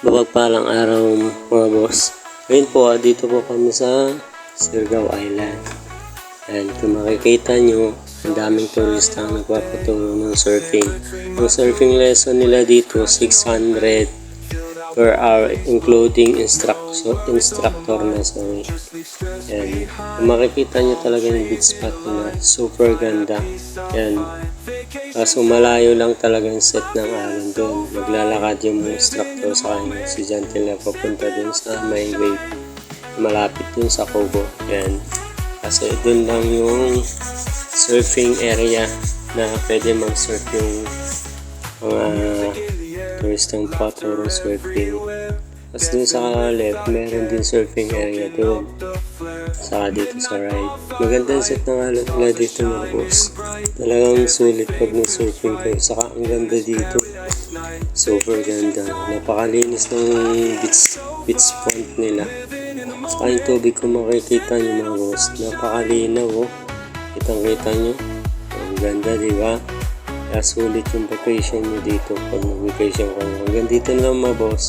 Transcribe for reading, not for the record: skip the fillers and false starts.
Mapagpalang araw mga boss. Ngayon po, dito po kami sa Siargao Island. And kung makikita nyo, ang daming turista ang nagpapaturo ng surfing. Ang surfing lesson nila dito, 600 per hour, including instructor na, sorry. And kung makikita nyo talaga yung beach spot nila, super ganda. And kaso malayo lang talaga yung set ng alon doon. Maglalakad yung instructor sa kanya. Si Jantel na papunta dun sa may wave. Malapit dun sa Cobo. Yan. Kasi dun lang yung surfing area na pwede mag-surf yung mga turistang paturo surfing. Tapos dun sa left, meron din surfing area dun. Saka dito sa right. Magandang set ng alon nila dito mga boss. Talagang sulit pag nag-surfing kayo. Saka ang ganda dito. Super ganda. Napakalinis ng beach pond nila. Saka yung tubig kung makikita nyo mga boss. Napakalinaw oh. Kitang-kita nyo. Ang ganda diba? Kaya sulit yung vacation nyo dito pag mag-vacation kayo. Hanggang dito lang mga boss.